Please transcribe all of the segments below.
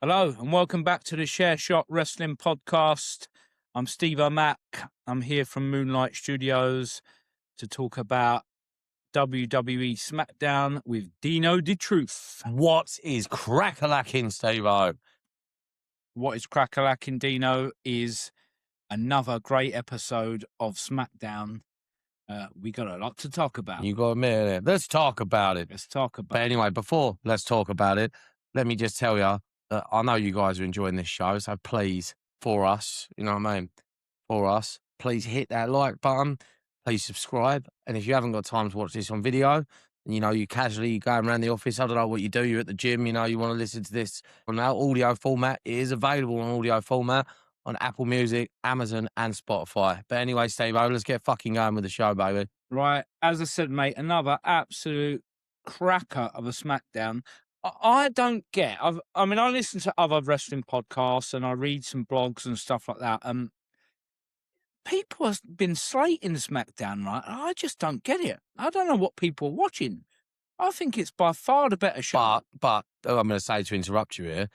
Hello and welcome back to the Share Shot Wrestling Podcast. I'm Steve O'Mac. I'm here from Moonlight Studios to talk about WWE SmackDown with Deano D-Truth. What is crack-a-lacking, Steve-O? What is crack-a-lacking, Deano, is another great episode of SmackDown. We got a lot to talk about. You got a minute. Let's talk about it. Let's talk about But anyway, before let's talk about it, let me just tell you that I know you guys are enjoying this show, so please, for us, you know what I mean? For us, please hit that like button. Please subscribe. And if you haven't got time to watch this on video, and you know, you casually going around the office, I don't know what you do, you're at the gym, you know, you want to listen to this on our audio format. It is available on audio format on Apple Music, Amazon, and Spotify. But anyway, Steve-O, let's get fucking going with the show, baby. Right, as I said, mate, another absolute cracker of a SmackDown. I don't get. I mean, I listen to other wrestling podcasts and I read some blogs and stuff like that. People have been slating SmackDown, right? I just don't get it. I don't know what people are watching. I think it's by far the better show. But I'm going to say, to interrupt you here,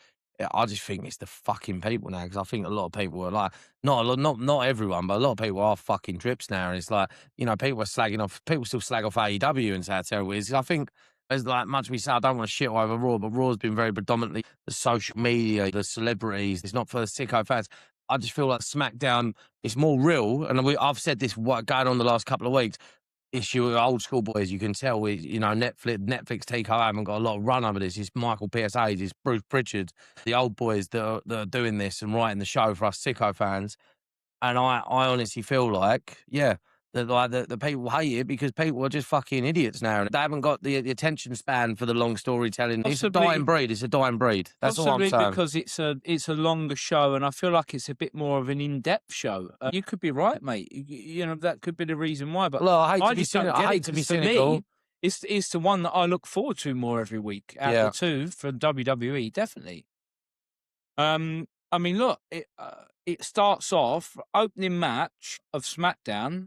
I just think it's the fucking people now, because I think a lot of people are like, not everyone, but a lot of people are fucking drips now, and it's like, you know, people still slag off AEW and say how terrible it is. I think there's like much we say, I don't want to shit all over Raw, but Raw's been very predominantly the social media, the celebrities. It's not for the sicko fans. I just feel like SmackDown is more real, and I've said this what going on the last couple of weeks. Issue with old school boys, you can tell with, you know, Netflix TCO haven't got a lot of run over this. It's Michael PSA's, it's Bruce Pritchard, the old boys that are doing this and writing the show for us sicko fans. And I honestly feel like, yeah, that like the people hate it because people are just fucking idiots now. They haven't got the attention span for the long storytelling. It's a dying breed. It's a dying breed. That's all I'm saying. Because it's a longer show, and I feel like it's a bit more of an in-depth show. You could be right, mate. You know, that could be the reason why. But look, I hate to be cynical. It's the one that I look forward to more every week. Out of the two for WWE, definitely. I mean, look, it starts off, opening match of SmackDown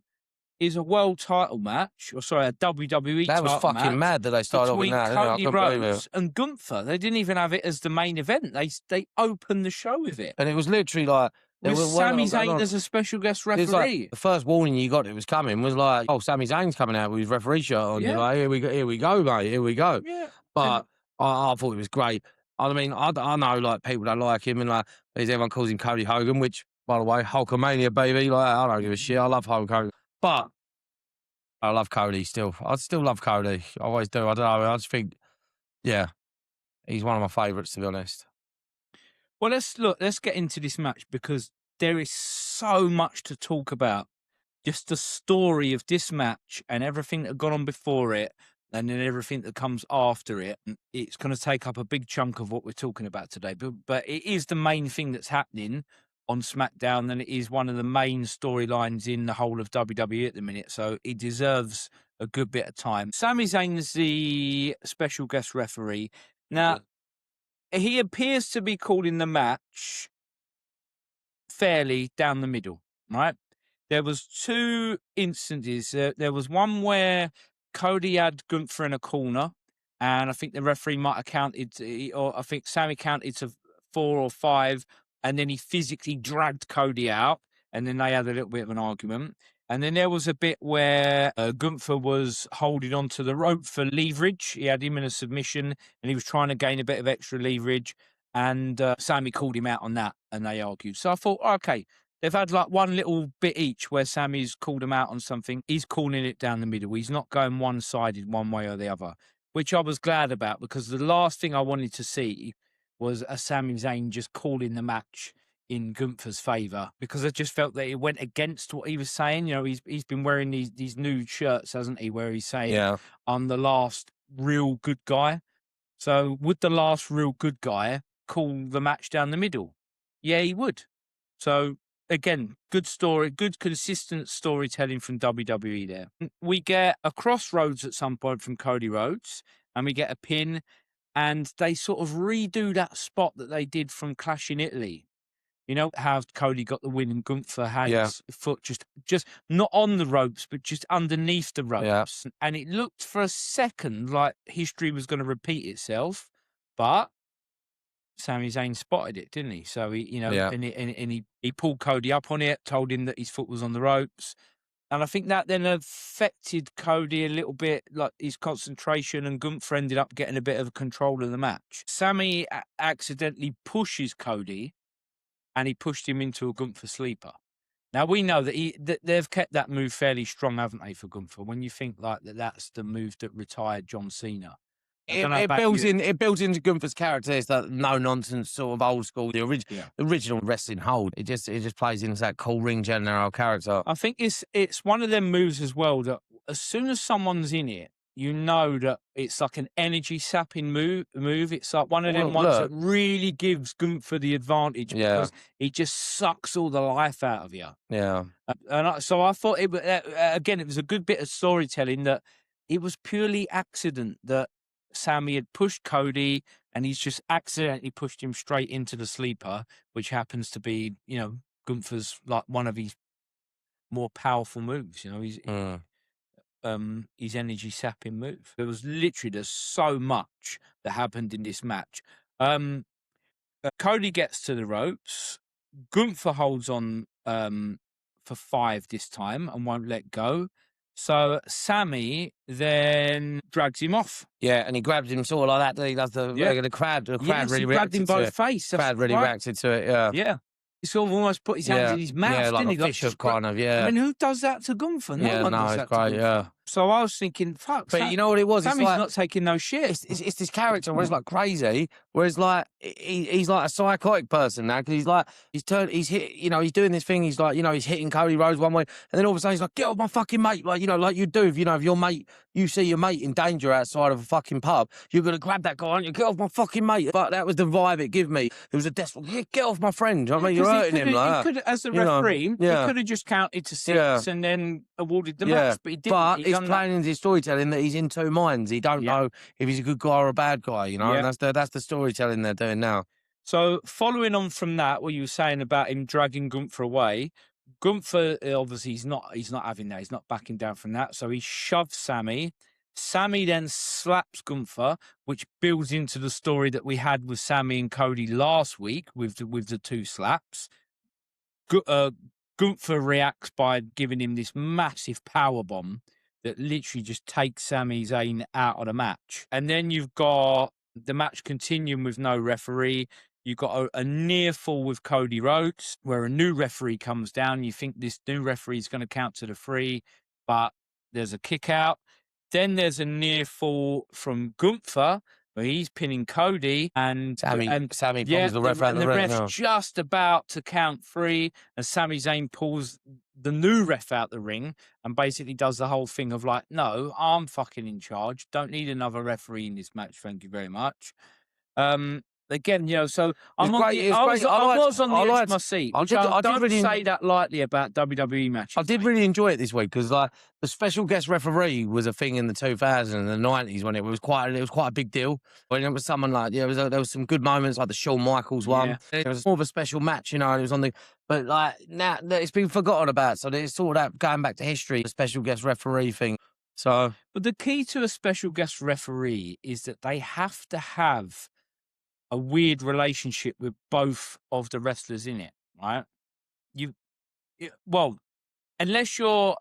is a world title match, or sorry, a WWE title match. That was fucking mad that they started off with that. Cody, Rhodes and Gunther. They didn't even have it as the main event. They opened the show with it. And it was literally like, with Sami Zayn as a special guest referee. It was like, the first warning you got it was coming was like, oh, Sami Zayn's coming out with his referee shirt on. Yeah. You're like, here we go, mate, here we go. Yeah. But I thought it was great. I mean, I know like people don't like him, and like everyone calls him Cody Hogan, which, by the way, Hulkamania, baby. Like, I don't give a shit. I love Hulk Hogan, but I love Cody still. I still love Cody. I always do. I don't know. I just think, yeah, he's one of my favourites, to be honest. Well, let's get into this match, because there is so much to talk about. Just the story of this match and everything that gone on before it, and then everything that comes after it. It's going to take up a big chunk of what we're talking about today. But it is the main thing that's happening on SmackDown, and it is one of the main storylines in the whole of WWE at the minute. So it deserves a good bit of time. Sami Zayn's the special guest referee. Now, he appears to be calling the match fairly down the middle, right? There was two instances. There was one where Cody had Gunther in a corner, and I think the referee might have counted, or I think Sami counted to 4 or 5, and then he physically dragged Cody out, and then they had a little bit of an argument. And then there was a bit where Gunther was holding onto the rope for leverage. He had him in a submission, and he was trying to gain a bit of extra leverage, and Sami called him out on that, and they argued. So I thought, okay, they've had like one little bit each where Sami's called him out on something. He's calling it down the middle. He's not going one-sided one way or the other, which I was glad about, because the last thing I wanted to see was a Sami Zayn just calling the match in Gunther's favour, because I just felt that it went against what he was saying. You know, he's been wearing these new shirts, hasn't he, where he's saying, I'm the last real good guy. So would the last real good guy call the match down the middle? Yeah, he would. So again, good story, good consistent storytelling from WWE there. We get a crossroads at some point from Cody Rhodes, and we get a pin, and they sort of redo that spot that they did from Clash in Italy. You know how Cody got the win and Gunther had his foot just not on the ropes, but just underneath the ropes. Yeah. And it looked for a second like history was going to repeat itself. But Sami Zayn spotted it, didn't he? So he, Yeah. and he pulled Cody up on it, told him that his foot was on the ropes. And I think that then affected Cody a little bit, like his concentration, and Gunther ended up getting a bit of control of the match. Sami accidentally pushes Cody, and he pushed him into a Gunther sleeper. Now we know that they've kept that move fairly strong, haven't they, for Gunther? When you think like that's the move that retired John Cena. I don't know It about builds you. it builds into Gunther's character. It's that no nonsense sort of old school, the Yeah. original wrestling hold. It just plays into that cool ring general character. I think it's one of them moves as well that as soon as someone's in it, you know that it's like an energy sapping move. It's like one of them Well, ones that look, really gives Gunther the advantage yeah, because he just sucks all the life out of you. yeah. So I thought again, it was a good bit of storytelling that it was purely accident that Sami had pushed Cody and he's just accidentally pushed him straight into the sleeper, which happens to be, Gunther's like one of his more powerful moves. Mm. His energy sapping move. There's so much that happened in this match. Cody gets to the ropes. Gunther holds on for 5 this time and won't let go. So Sami then drags him off. Yeah, and he grabbed him sort of like that. He does the crowd. The crowd Yes, really he grabbed him reacted to by the it. face. That's Crowd really right. reacted to it. Yeah, Yeah. He sort of almost put his hands in his mouth, yeah, like didn't a he? Like, fish hook kind of. Yeah, I mean, who does that to Gunther? No yeah, one no, does it's that to great. Gunther. Yeah, So I was thinking, fuck. but you know what it was? It's Sami's like not taking no shit. it's this character where he's like crazy, whereas like he's like a psychotic person now because he's hit, he's doing this thing. He's like, he's hitting Cody Rhodes one way, and then all of a sudden he's like, get off my fucking mate, like like you do if if your mate, you see your mate in danger outside of a fucking pub, you're gonna grab that guy, aren't you? Get off my fucking mate. But that was the vibe it gave me. It was a desperate, get off my friend. I mean, you're hurting him like He that. could, as a You know, referee, yeah. he could have just counted to 6 Yeah. and then awarded the Yeah, match, but he didn't. but He it's done that. playing into his storytelling that he's in two minds. He don't know if he's a good guy or a bad guy, Yeah. and that's the storytelling they're doing now. So following on from that, what you were saying about him dragging Gunther away, Gunther obviously he's not having that. He's not backing down from that. So he shoves Sami. Sami then slaps Gunther, which builds into the story that we had with Sami and Cody last week with the 2 slaps. Gunther reacts by giving him this massive power bomb that literally just takes Sami Zayn out of the match. And then you've got the match continuing with no referee. You've got a near fall with Cody Rhodes, where a new referee comes down. You think this new referee is going to count to the 3, but there's a kick out. Then there's a near fall from Gunther, where he's pinning Cody, and Sami pulls the ref out and the the ring. ref's just about to count 3, and Sami Zayn pulls the new ref out the ring and basically does the whole thing of like, no, I'm fucking in charge. Don't need another referee in this match. Thank you very much. Again, so I was on the edge of my seat. I don't really say that lightly about WWE matches. I did really enjoy it this week because like the special guest referee was a thing in the 2000s and the 90s when it was quite a big deal. When it was someone like there was some good moments like the Shawn Michaels one. Yeah. It was more of a special match, and it was on the. But like now it's been forgotten about, so it's sort of that going back to history, the special guest referee thing. So, but the key to a special guest referee is that they have to have a weird relationship with both of the wrestlers in it, right? Well, unless you're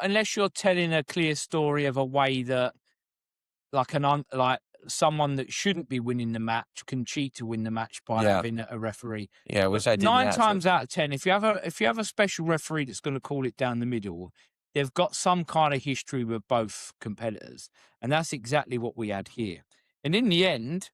telling a clear story of a way that like someone that shouldn't be winning the match can cheat to win the match by having a referee. Yeah, which I did. 9 times out of 10, if you have a special referee that's going to call it down the middle, they've got some kind of history with both competitors, and that's exactly what we had here. And in the end,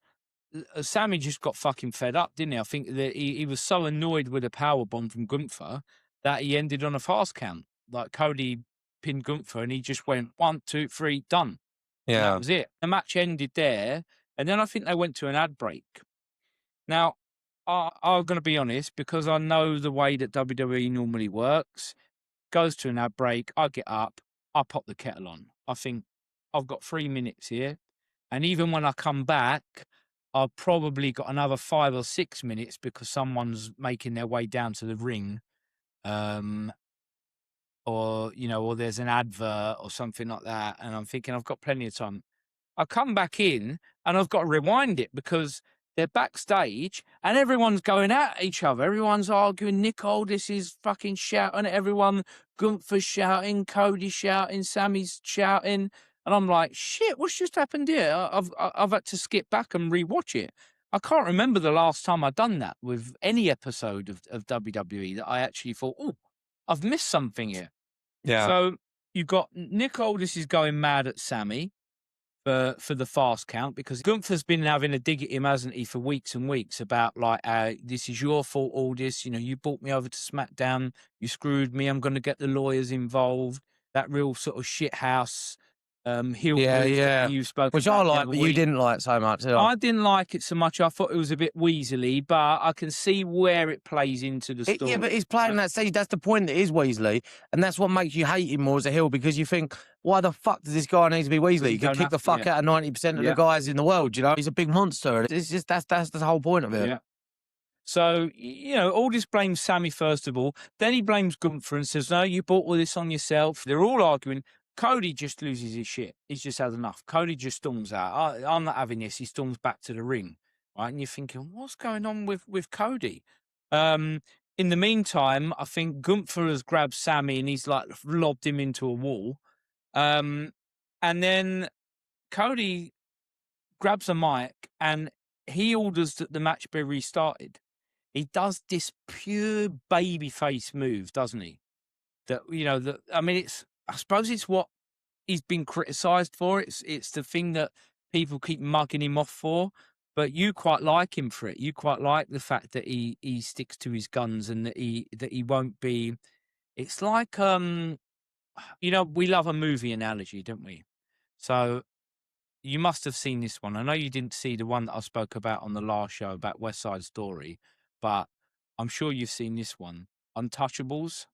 Sami just got fucking fed up, didn't he? I think that he was so annoyed with a power bomb from Gunther that he ended on a fast count. Like Cody pinned Gunther and he just went 1, 2, 3, done. Yeah, and that was it. The match ended there, and then I think they went to an ad break. Now, I'm going to be honest, because I know the way that WWE normally works. Goes to an ad break, I get up, I pop the kettle on. I think I've got 3 minutes here, and even when I come back, I've probably got another 5 or 6 minutes because someone's making their way down to the ring, or there's an advert or something like that, and I'm thinking I've got plenty of time. I come back in and I've got to rewind it because they're backstage and everyone's going at each other. Everyone's arguing. Nick Aldis is fucking shouting at everyone. Gunther's shouting. Cody's shouting. Sami's shouting. And I'm like, shit, what's just happened here? I've had to skip back and rewatch it. I can't remember the last time I've done that with any episode of WWE that I actually thought, oh, I've missed something here. Yeah. So you've got Nick Aldis is going mad at Sami for the fast count, because Gunther's been having a dig at him, hasn't he, for weeks and weeks about like, this is your fault, Aldis. You know, you brought me over to SmackDown, you screwed me. I'm going to get the lawyers involved. That real sort of shit house heel move that you've spoken which about I like, but you didn't like so much. I didn't like it so much. I thought it was a bit Weasley, but I can see where it plays into the story. Yeah, but he's playing that stage. That's the point. It is Weasley, and that's what makes you hate him more as a heel, because you think, why the fuck does this guy need to be Weasley? He could kick the fuck out of 90% of the guys in the world. You know, he's a big monster. It's just that's the whole point of it. Yeah. So, you know, Aldis blames Sami first of all. Then he blames Gunther and says, no, you brought all this on yourself. They're all arguing. Cody just loses his shit. He's just had enough. Cody just storms out. I'm not having this. He storms back to the ring. Right. And you're thinking, what's going on with Cody? In the meantime, I think Gunther has grabbed Sami and he's like lobbed him into a wall. And then Cody grabs a mic and he orders that the match be restarted. He does this pure babyface move, doesn't he? That, you know, I suppose it's what he's been criticised for. It's the thing that people keep mugging him off for. But you quite like him for it. You quite like the fact that he sticks to his guns and that he won't be. It's like you know, we love a movie analogy, don't we? So you must have seen this one. I know you didn't see the one that I spoke about on the last show about West Side Story, but I'm sure you've seen this one, Untouchables.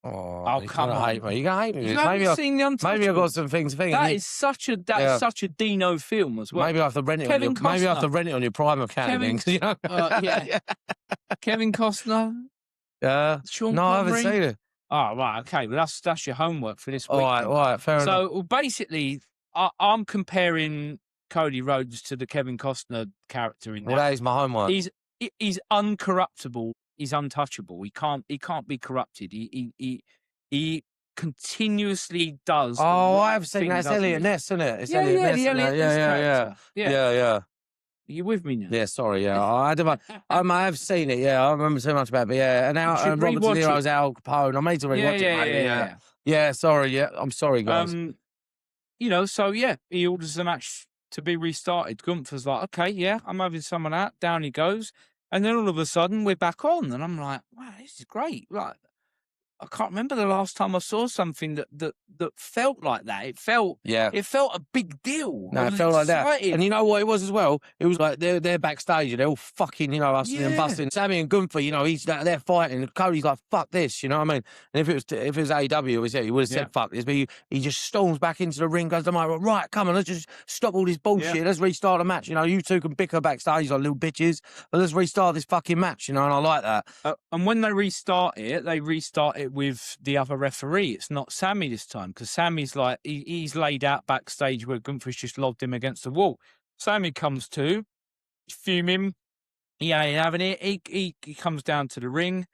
Oh, come on! Hate me. You're gonna hate me. You haven't seen the Untouchables? Maybe I've got some things to think. That is such a Dino film as well. Maybe I have to rent it. Maybe I have to rent it on your Prime account. You know? Yeah. Kevin Costner. Yeah. Sean no, Connery. I haven't seen it. Oh, right. Okay. Well, that's your homework for this week. All right. Fair enough. So, well, basically, I'm comparing Cody Rhodes to the Kevin Costner character in that. Well, that is my homework. He's uncorruptible. He's untouchable. He can't be corrupted. He continuously does. Oh, I've seen that. It's Elliot Ness, isn't it? It's Elliot Ness. The Elliot Ness character. Yeah. Are you with me now? Yeah, sorry, yeah. I have seen it, yeah. I remember so much about it, but yeah. And now Robert De Niro's Al Capone. I need to rewatch it, mate. Yeah, sorry, yeah. I'm sorry, guys. You know, so yeah, he orders the match to be restarted. Gunther's like, okay, yeah, I'm having someone out. Down he goes. And then all of a sudden we're back on. And I'm like, wow, this is great. Like, I can't remember the last time I saw something that felt like that. It felt a big deal. No, it felt like that. And you know what it was as well? It was like they're backstage and they're all fucking, you know, hustling and busting. Sami and Gunther, you know, they're fighting. And Cody's like, fuck this, you know what I mean? And if it was AEW, he would have said fuck this. But he just storms back into the ring, goes to Mike, right, come on, let's just stop all this bullshit. Let's restart the match. You know, you two can bicker backstage like little bitches, but let's restart this fucking match, you know, and I like that. And when they restart it with the other referee. It's not Sami this time, because Sami's like, he's laid out backstage where Gunther's just lobbed him against the wall. Sami comes to, fuming. He ain't having it. He comes down to the ring.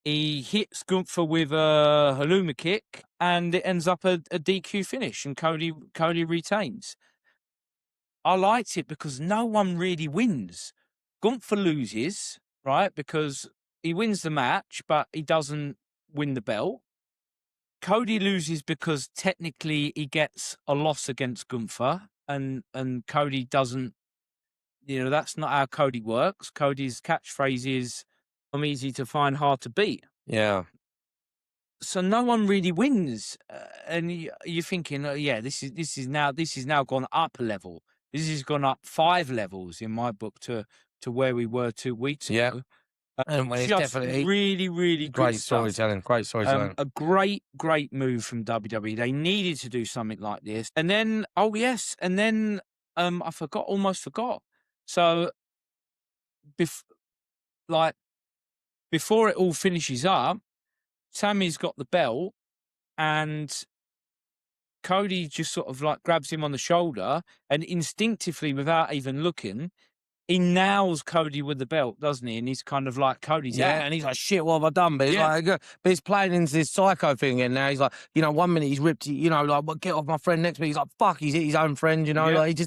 He hits Gunther with a halloumi kick, and it ends up a DQ finish, and Cody retains. I liked it because no one really wins. Gunther loses, right, because he wins the match, but he doesn't win the belt. Cody loses because technically he gets a loss against Gunther, and Cody doesn't. You know, that's not how Cody works. Cody's catchphrase is, "I'm easy to find, hard to beat." Yeah. So no one really wins, and you're thinking, oh, yeah, this is now gone up a level. This has gone up 5 levels in my book to where we were 2 weeks ago. And when it's definitely really, really great storytelling. Great storytelling. A great move from WWE. They needed to do something like this. And then, I almost forgot. So, before it all finishes up, Sami's got the belt, and Cody just sort of like grabs him on the shoulder and instinctively, without even looking, he nails Cody with the belt, doesn't he? And he's kind of like, Cody's out. And he's like, shit, what have I done? But it's Yeah. like, but he's playing into this psycho thing again now. He's like, 1 minute he's ripped, like, well, get off my friend. Next minute he's like, fuck, he's hit his own friend, like,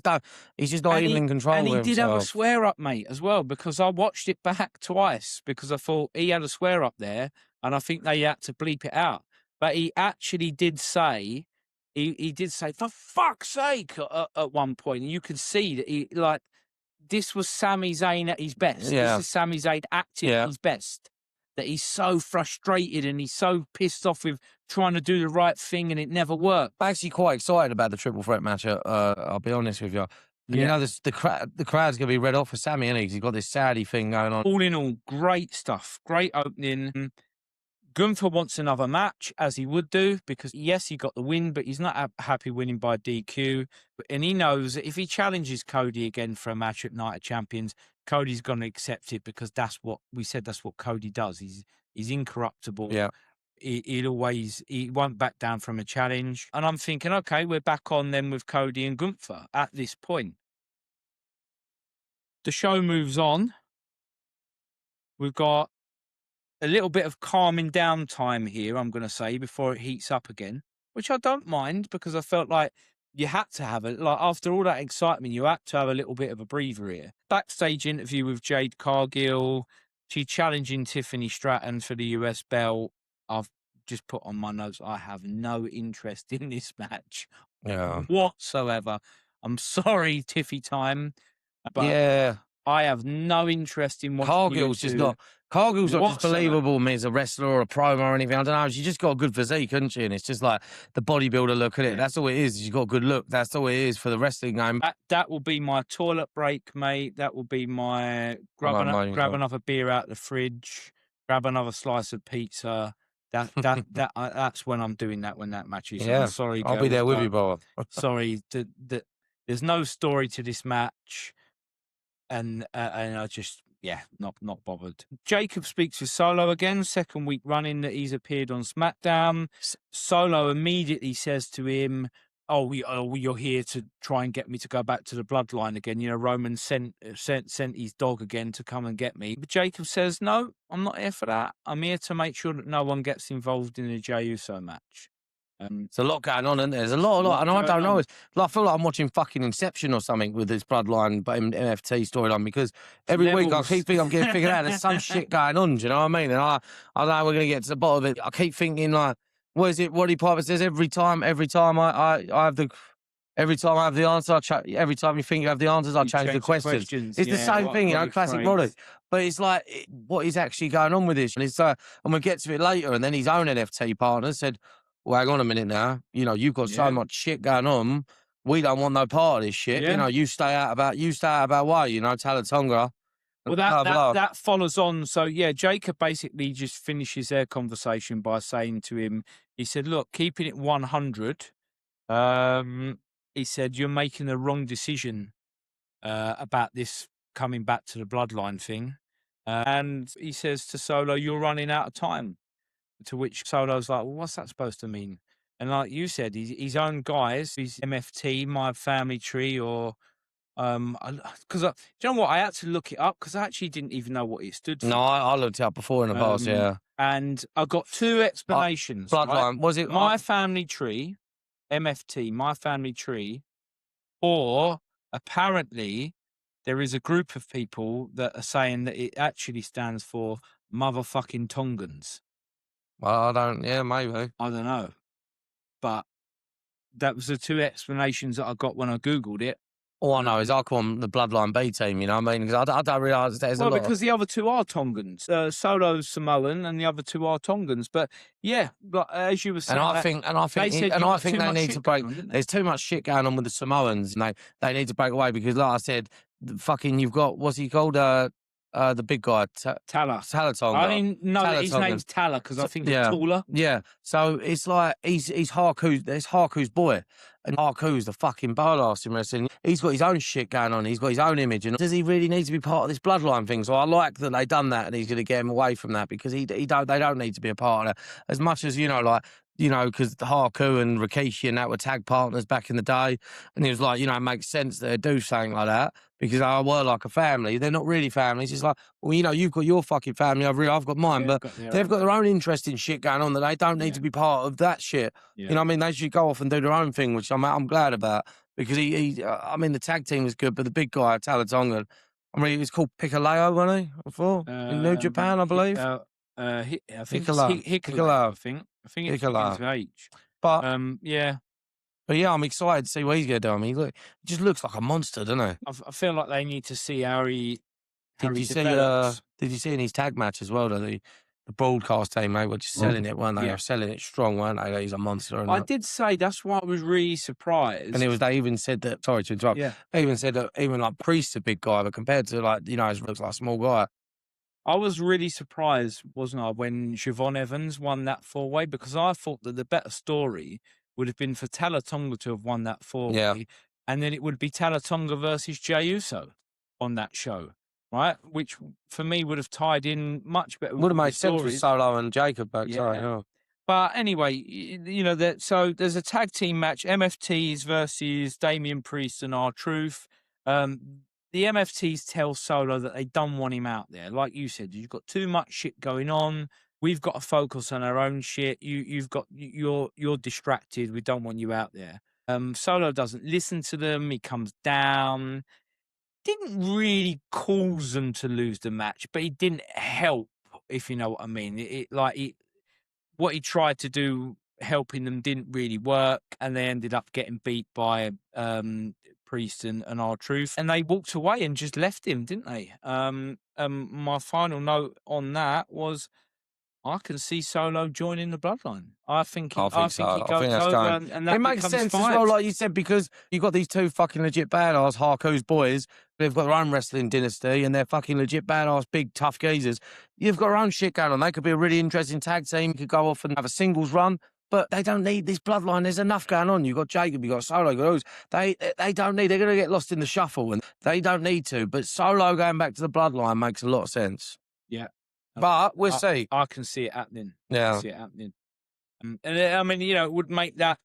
he's just not even in control and of he did have a himself. swear up, mate, as well, because I watched it back twice because I thought he had a swear up there and I think they had to bleep it out. But he actually did say, he did say, for fuck's sake, at one point. And you could see that he, like, this was Sami Zayn at his best. Yeah. This is Sami Zayn acting at his best. That he's so frustrated and he's so pissed off with trying to do the right thing and it never worked. I'm actually quite excited about the triple threat match. I'll be honest with you. And the crowd's going to be red hot for Sami, isn't he? 'Cause he's got this Saudi thing going on. All in all, great stuff. Great opening. Gunther wants another match, as he would do, because yes, he got the win, but he's not happy winning by DQ. And he knows that if he challenges Cody again for a match at Night of Champions, Cody's going to accept it because that's what we said. That's what Cody does. He's incorruptible. Yeah. He won't back down from a challenge. And I'm thinking, okay, we're back on then with Cody and Gunther at this point. The show moves on. We've got a little bit of calming down time here, I'm going to say, before it heats up again, which I don't mind because I felt like you had to have it. Like, after all that excitement, you had to have a little bit of a breather here. Backstage interview with Jade Cargill. She's challenging Tiffany Stratton for the US belt. I've just put on my notes, I have no interest in this match whatsoever. I'm sorry, Tiffy time, but I have no interest in watching Cargill's not just believable me as a wrestler or a promo or anything. I don't know. She just got a good physique, hasn't she? And it's just like the bodybuilder look at it. That's all it is. She's got a good look. That's all it is for the wrestling game. That will be my toilet break, mate. That will be my grab another beer out the fridge, grab another slice of pizza. That's when I'm doing that, when that match is. Yeah, I'm sorry, I'll be there with you, brother. Sorry, there's no story to this match. And I just, not bothered. Jacob speaks with Solo again, second week running that he's appeared on SmackDown. Solo immediately says to him, you're here to try and get me to go back to the bloodline again. Roman sent his dog again to come and get me. But Jacob says, no, I'm not here for that. I'm here to make sure that no one gets involved in the Jey Uso match. There's a lot going on, isn't there? There's a lot, and I don't know. I feel like I'm watching fucking Inception or something with this bloodline MFT storyline, because every week I keep thinking I'm getting figured out. There's some shit going on. Do you know what I mean? And I know we're gonna get to the bottom of it. I keep thinking, like, what is it? Roddy Piper says every time I have the answer. Every time you think you have the answers, I change the questions. It's the same thing, classic Roddy. But it's like, what is actually going on with this? And and we'll get to it later. And then his own NFT partner said, well, hang on a minute now. You've got so much shit going on. We don't want no part of this shit. Yeah. You stay out about why, Talatonga. Well, that follows on. So, Jacob basically just finishes their conversation by saying to him, he said, look, keeping it 100, he said, you're making the wrong decision about this coming back to the bloodline thing. And he says to Solo, you're running out of time. To which Solo's like, well, what's that supposed to mean? And like you said, his own guys, his MFT, My Family Tree, or because you know what, I had to look it up because I actually didn't even know what it stood for. No, I looked it up before in the past, and I got two explanations. Bloodline, right? Was it My Family Tree, MFT, My Family Tree, or apparently there is a group of people that are saying that it actually stands for motherfucking Tongans. Well, maybe. I don't know. But that was the two explanations that I got when I Googled it. All I know is I call them the Bloodline B team, you know what I mean? Because I don't realise there's a lot. Well, because the other two are Tongans. Solo's Samoan and the other two are Tongans. But, but as you were saying... I think they need to break... There's too much shit going on with the Samoans, and they need to break away because, like I said, you've got... What's he called? The big guy, Talatonga. I didn't know that his name's Tala because I think he's taller. Yeah, so it's like he's Haku's boy, and Haku's the fucking badass in wrestling. He's got his own shit going on. He's got his own image, and does he really need to be part of this bloodline thing? So I like that they done that, and he's going to get him away from that because they don't need to be a part of it. As much as like you know, because Haku and Rikishi and that were tag partners back in the day. And he was like, you know, it makes sense that they do something like that because they were like a family. They're not really families. It's like, well, you know, you've got your fucking family, I've got mine, but they've got their own interesting shit going on that they don't need to be part of that shit. You know what I mean? They should go off and do their own thing, which I'm glad about because I mean, the tag team was good, but the big guy, Talatonga, I mean, he was called Piccolo, wasn't he? Before in New Japan, I believe. I think Piccolo. it's Hikuleo. I think it begins with H. But yeah. But yeah, I'm excited to see what he's going to do. I mean, look, he just looks like a monster, doesn't he? I feel like they need to see how he develops. Did you see in his tag match as well? The broadcast team, mate, were just selling it, weren't they? They were selling it strong, weren't they? He's a monster. I did say that's why I was really surprised. And they even said that. Sorry to interrupt. Yeah. They even said that even like Priest's a big guy, but compared to like he looks like a small guy. I was really surprised, wasn't I, when Siobhan Evans won that 4-way because I thought that the better story would have been for Talatonga to have won that 4-way, and then it would be Talatonga versus Jey Uso on that show, right? Which for me would have tied in much better. Would have made sense with Solo and Jacob back then. Yeah. But anyway, you know so there's a tag team match: MFTs versus Damian Priest and R-Truth. The MFTs tell Solo that they don't want him out there. Like you said, you've got too much shit going on. We've got to focus on our own shit. You're distracted. We don't want you out there. Solo doesn't listen to them. He comes down. Didn't really cause them to lose the match, but he didn't help, if you know what I mean. What he tried to do helping them didn't really work, and they ended up getting beat by Priest and R-Truth, and they walked away and just left him, didn't they? My final note on that was I can see Solo joining the Bloodline. I think he goes over and that it makes sense as well, like you said, because you've got these two fucking legit badass Haku's boys. They've got their own wrestling dynasty and they're fucking legit badass, big, tough geezers. You've got their own shit going on. They could be a really interesting tag team. You could go off and have a singles run, but they don't need this Bloodline. There's enough going on. You've got Jacob, you've got Solo, you've got Rhodes. They don't need, they're going to get lost in the shuffle and they don't need to. But Solo going back to the Bloodline makes a lot of sense. Yeah. But we'll see. I can see it happening. Yeah. I can see it happening. And I mean, you know, it would make that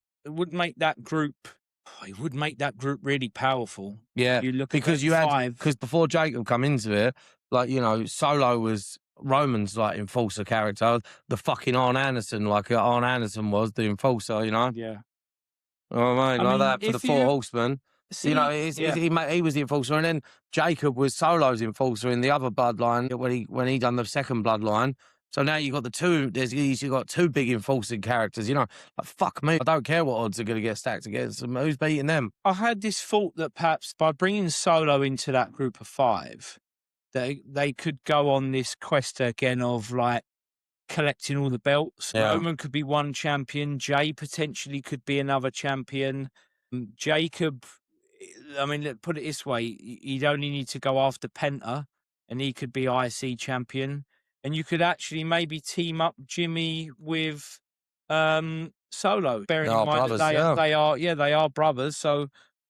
group. It would make that group really powerful. Yeah, you look because because before Jacob come into it, like you know, Solo was Roman's like enforcer character, the fucking Arn Anderson, like Arn Anderson was the enforcer, you know. Yeah. Oh, I mean, like that for the Four Horsemen. See, you know, he was the enforcer, and then Jacob was Solo's enforcer in the other bloodline when he done the second bloodline. So now you've got the two. You've got two big enforcing characters. You know, like fuck me, I don't care what odds are going to get stacked against them. Who's beating them? I had this thought that perhaps by bringing Solo into that group of 5, they could go on this quest again of like collecting all the belts. Yeah. Roman could be one champion. Jey potentially could be another champion. Jacob, I mean, put it this way, he'd only need to go after Penta and he could be IC champion. And you could actually maybe team up Jimmy with Solo. Bearing in mind that they are brothers. So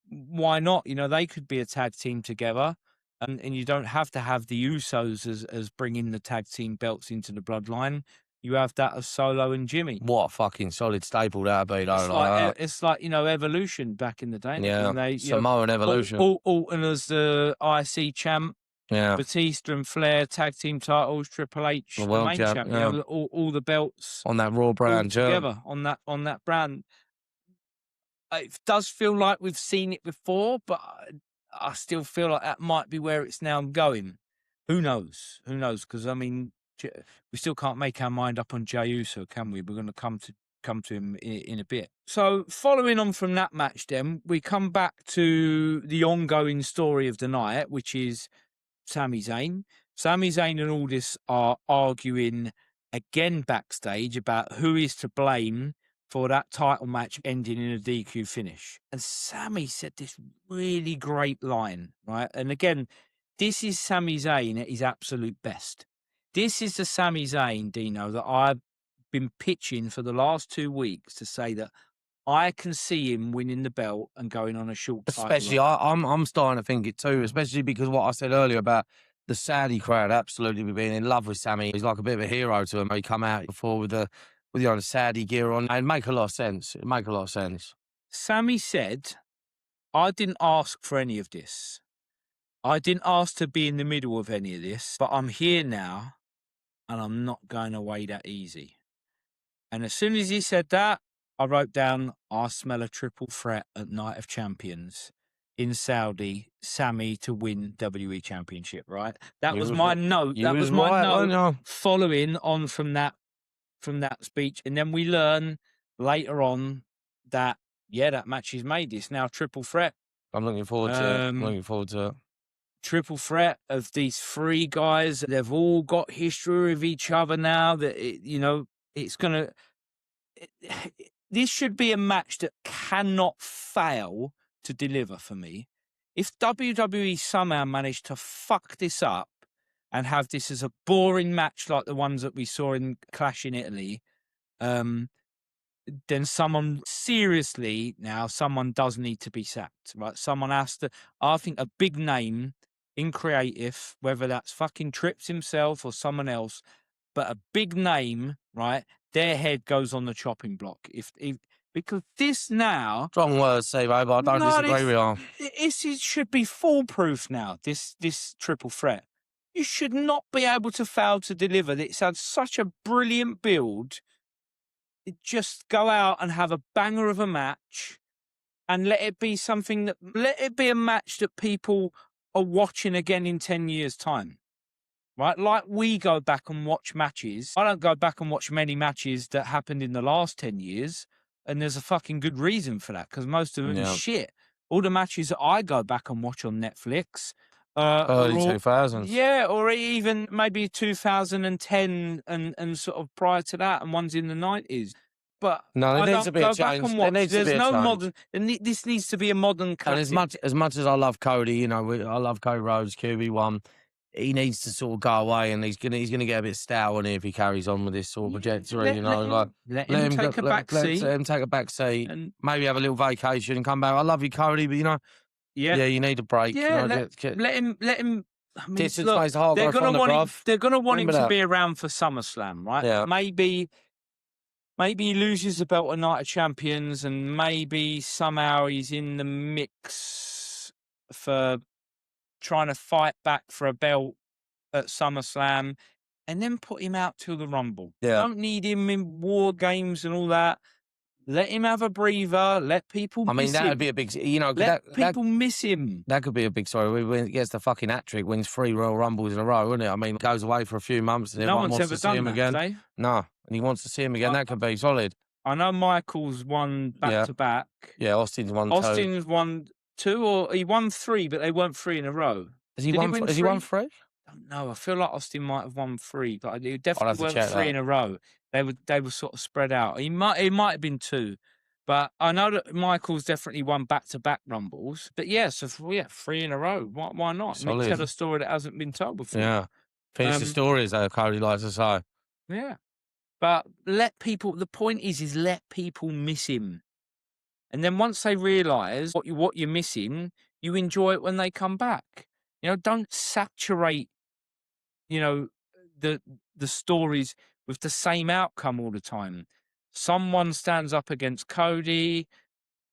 why not? You know, they could be a tag team together. And you don't have to have the Usos as bringing the tag team belts into the Bloodline. You have that as Solo and Jimmy. What a fucking solid staple that would be, though. It's like, you know, Evolution back in the day. Yeah, Samoan Evolution. Orton as the IC champ. Yeah. Batista and Flair, tag team titles, Triple H, the main champ. Yeah. You know, all the belts. On that Raw brand, together, on that brand. It does feel like we've seen it before, but I still feel like that might be where it's now going. Who knows? Because I mean, we still can't make our mind up on Jey Uso, can we? We're going to come to him in a bit. So following on from that match, then we come back to the ongoing story of the night, which is Sami Zayn. Sami Zayn and Aldis are arguing again backstage about who is to blame for that title match ending in a DQ finish. And Sami said this really great line, right? And again, this is Sami Zayn at his absolute best. This is the Sami Zayn, Dino, that I've been pitching for the last 2 weeks to say that I can see him winning the belt and going on a short title. Especially, I'm starting to think it too, especially because what I said earlier about the Saudi crowd absolutely being in love with Sami. He's like a bit of a hero to him. He come out before with the with the Saudi gear on. It'd make a lot of sense. It'd make a lot of sense. Sami said, I didn't ask for any of this. I didn't ask to be in the middle of any of this, but I'm here now and I'm not going away that easy. And as soon as he said that, I wrote down, I smell a triple threat at Night of Champions in Saudi, Sami to win WWE Championship, right? That was my note. That was my note following on from that speech. And then we learn later on that, yeah, that match is made. It's now triple threat. I'm looking forward to it. I'm looking forward to it. Triple threat of these three guys. They've all got history with each other now. That it's gonna. This should be a match that cannot fail to deliver for me. If WWE somehow managed to fuck this up and have this as a boring match like the ones that we saw in Clash in Italy, then someone does need to be sacked, right? Someone has to. I think a big name in creative, whether that's fucking Trips himself or someone else, but a big name, right? Their head goes on the chopping block. If because this now, strong words, Steve, but I don't disagree with you. It should be foolproof now. This triple threat, you should not be able to fail to deliver. It's had such a brilliant build. Just go out and have a banger of a match, and let it be a match that people are watching again in 10 years' time. Right? Like we go back and watch matches. I don't go back and watch many matches that happened in the last 10 years. And there's a fucking good reason for that, because most of them is shit. All the matches that I go back and watch on Netflix. Early 2000s. Yeah, or even maybe 2010 and sort of prior to that, and ones in the 90s. But no, there needs to be a change. There's no modern. This needs to be a modern classic. And as much as I love Cody, I love Cody Rhodes, QB1. He needs to sort of go away, and he's gonna get a bit stale if he carries on with this sort of trajectory. Let him take a back seat. Let him take a back seat, and maybe have a little vacation and come back. I love you, Cody, but you need a break. Yeah, let him. I mean, distance makes the heart grow fonder, bruv. They're gonna want him to be around for SummerSlam, right? Yeah. Maybe he loses the belt at Night of Champions, and maybe somehow he's in the mix for trying to fight back for a belt at SummerSlam, and then put him out till the Rumble. Yeah. Don't need him in War Games and all that. Let him have a breather. Let people miss him. I mean, that would be a big... let people miss him. That could be a big story. When he gets the fucking hat-trick, wins 3 Royal Rumbles in a row, wouldn't it? I mean, goes away for a few months and everyone wants to see him again. No, and he wants to see him again. That could be solid. I know Michael's won back-to-back. Yeah, Austin's won 2. Austin's won 2, or he won 3, but they weren't 3 in a row. Has he won 3? I don't know. I feel like Austin might have won 3, but he definitely weren't 3 in a row. They were sort of spread out. He might have been 2. But I know that Michael's definitely won back-to-back Rumbles. But 3 in a row. Why not? I mean, tell a story that hasn't been told before. Yeah. Finish the stories, Cody likes to say. Yeah. But the point is let people miss him. And then once they realise what you're missing, you enjoy it when they come back. Don't saturate, the stories with the same outcome all the time. Someone stands up against Cody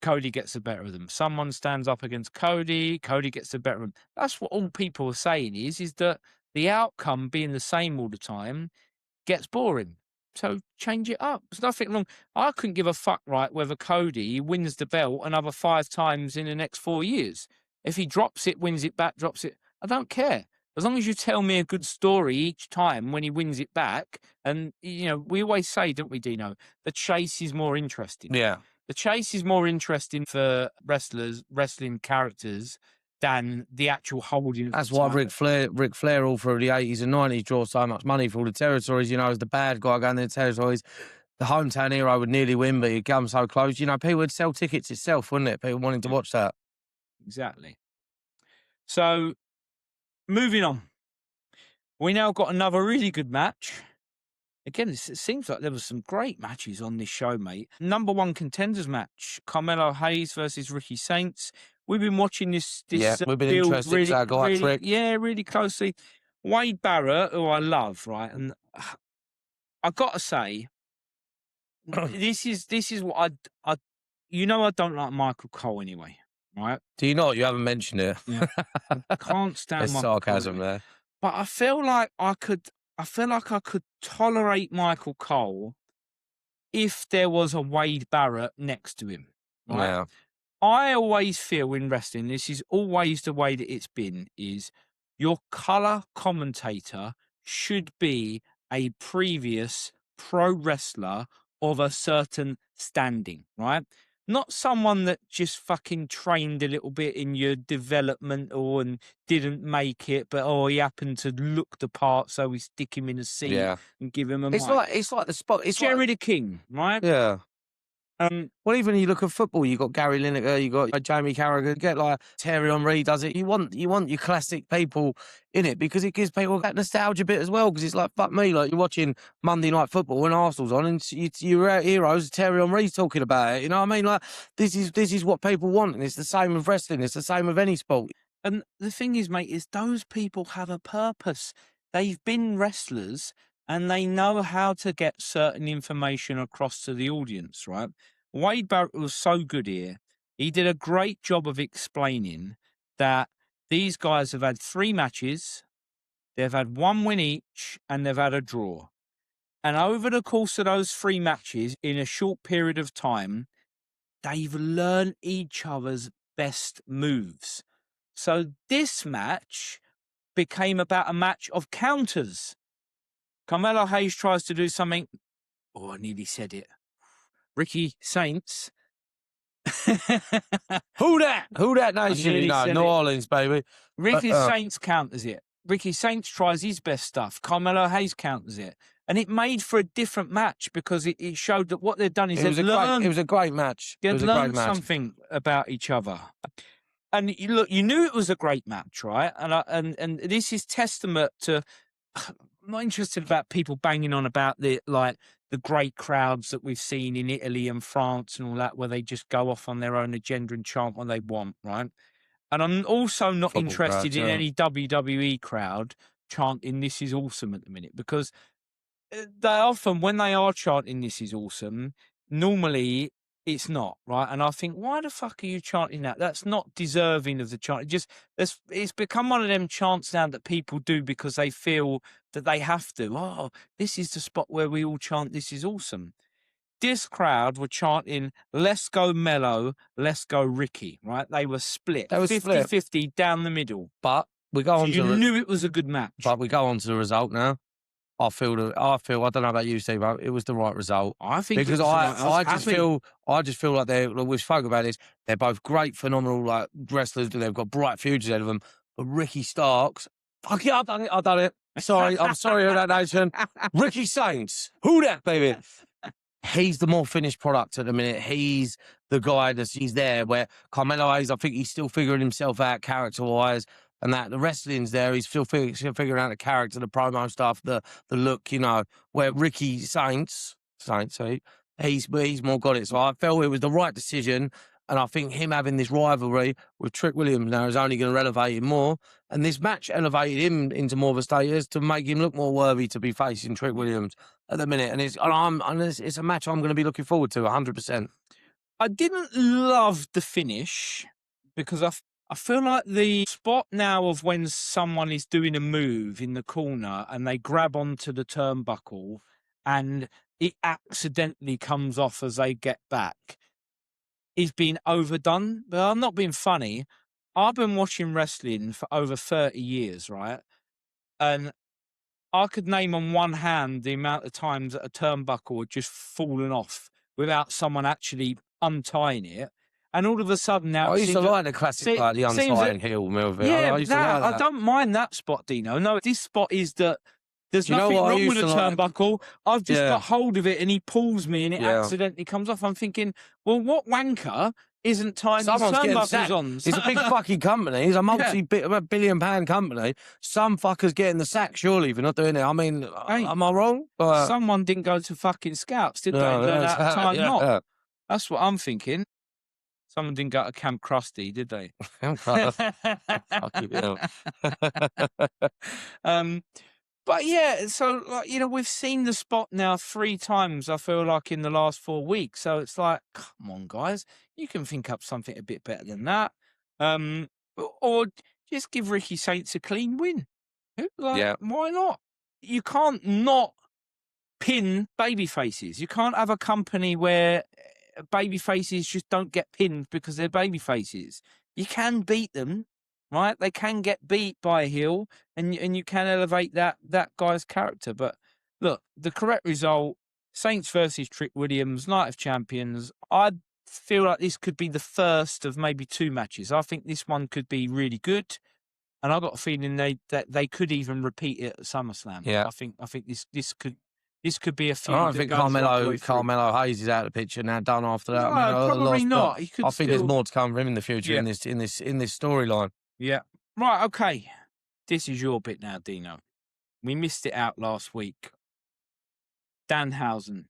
gets the better of them. Someone stands up against Cody gets the better of them. That's what all people are saying is that the outcome being the same all the time gets boring. So change it up. There's nothing wrong. I couldn't give a fuck, right, whether Cody wins the belt another 5 times in the next 4 years. If he drops it, wins it back, drops it, I don't care. As long as you tell me a good story each time when he wins it back. And, we always say, don't we, Dino, the chase is more interesting. Yeah. The chase is more interesting for wrestling characters than the actual holding. That's why Ric Flair all through the 80s and 90s draw so much money for all the territories, as the bad guy going to the territories. The hometown hero would nearly win, but he'd come so close. People would sell tickets itself, wouldn't it? People wanting to watch that. Exactly. So, moving on. We now got another really good match. Again, it seems like there were some great matches on this show, mate. Number 1 contenders match, Carmelo Hayes versus Ricky Saints. We've been watching this we've been interested. Really closely. Wade Barrett, who I love, right? And I got to say, this is what I you know I don't like Michael Cole anyway, right? Do you not? You haven't mentioned it. Yeah. I can't stand There's Michael Cole sarcasm anyway. there. But I feel like I could tolerate Michael Cole if there was a Wade Barrett next to him, right? Yeah. I always feel in wrestling, this is always the way that it's been, is your color commentator should be a previous pro wrestler of a certain standing, right? Not someone that just fucking trained a little bit in your developmental and didn't make it, but he happened to look the part, so we stick him in a seat Yeah. and give him a It's mic. like the spot. It's Jerry like, the King, right? yeah. Um, Well, even you look at football, you got Gary Lineker, you got Jamie Carragher, you get like Thierry Henry does it. You want your classic people in it because it gives people that nostalgia bit as well. Because it's like, fuck me, like you're watching Monday Night Football when Arsenal's on, and your heroes Thierry Henry's talking about it. You know what I mean? Like this is what people want, and it's the same with wrestling. It's the same with any sport. And the thing is, mate, is those people have a purpose. They've been wrestlers and they know how to get certain information across to the audience, right? Wade Barrett was so good here. He did a great job of explaining that these guys have had 3 matches, they've had 1 win each, and they've had a draw. And over the course of those 3 matches, in a short period of time, they've learned each other's best moves. So this match became about a match of counters. Carmelo Hayes tries to do something. Oh, I nearly said it. Ricky Saints. Who that? Who that nation? nearly No, said New it. Orleans, baby. Ricky Saints counters it. Ricky Saints tries his best stuff. Carmelo Hayes counters it. And it made for a different match because it showed that what they'd done is It was a great match. They'd It was a great learned match. something about each other. And you knew it was a great match, right? And this is testament to. I'm not interested about people banging on about the great crowds that we've seen in Italy and France and all that, where they just go off on their own agenda and chant what they want, right? And I'm also not Football interested crowds, in yeah. any WWE crowd chanting "This is awesome" at the minute, because they often, when they are chanting "This is awesome," normally it's not, right? And I think, why the fuck are you chanting that? That's not deserving of the chant. It's become one of them chants now that people do because they feel that they have to. Oh, this is the spot where we all chant "This is awesome." This crowd were chanting, "Let's go Mello, let's go Ricky," right? They were split. They were 50-50 down the middle. But we go So on you to knew it was a good match. But we go on to the result now. I feel I don't know about you, Steve, but it was the right result. I think Because I just feel like we've spoken about this. They're both great, phenomenal like wrestlers. They've got bright futures ahead of them. But Ricky Starks, fuck yeah, I've done it. Sorry, I'm sorry, that nation. Ricky Saints, who that, baby? He's the more finished product at the minute. He's the guy he's there. Where Carmelo Hayes, I think he's still figuring himself out character-wise. And that the wrestling's there, he's still figuring out the character, the promo stuff, the look, you know. Where Ricky Saints, he's more got it. So I felt it was the right decision, and I think him having this rivalry with Trick Williams now is only going to elevate him more. And this match elevated him into more of a status to make him look more worthy to be facing Trick Williams at the minute. And it's a match I'm going to be looking forward to 100%. I didn't love the finish because I feel like the spot now of when someone is doing a move in the corner and they grab onto the turnbuckle and it accidentally comes off as they get back is being overdone. But I'm not being funny. I've been watching wrestling for over 30 years, right? And I could name on one hand the amount of times that a turnbuckle had just fallen off without someone actually untying it. And all of a sudden now... I used to like the classic, like the untying heel move. Yeah, I used to like that. I don't mind that spot, Dino. No, this spot is that there's nothing wrong with a turnbuckle. I've just got hold of it and he pulls me and it accidentally comes off. I'm thinking, well, what wanker isn't tying his turnbuckles on? It's a big fucking company. It's a multi-billion-pound company. Some fucker's getting the sack, surely, if you're not doing it. I mean, am I wrong? But someone didn't go to fucking Scouts, did they? Learn how to tie a knot. That's what I'm thinking. Someone didn't go to Camp Krusty, did they? Fuck you, But yeah, so like, you know, we've seen the spot now 3 times, I feel like, in the last 4 weeks. So it's like, come on, guys, you can think up something a bit better than that. Or just give Ricky Saints a clean win. Like, Yeah. why not? You can't not pin baby faces. You can't have a company where baby faces just don't get pinned because they're baby faces. You can beat them, right? They can get beat by a heel, and you can elevate that guy's character. But look, the correct result: Saints versus Trick Williams, Night of Champions. I feel like this could be the first of maybe 2 matches. I think this one could be really good. And I got a feeling that they could even repeat it at SummerSlam. Yeah. I think this could be a feud. I don't that think goes right the way through. Carmelo Hayes is out of the picture now. Done after that. No, I mean, probably not. He could I think there's still- more to come from him in the future Yeah. in this storyline. Yeah. Right. Okay. This is your bit now, Dino. We missed it out last week. Danhausen.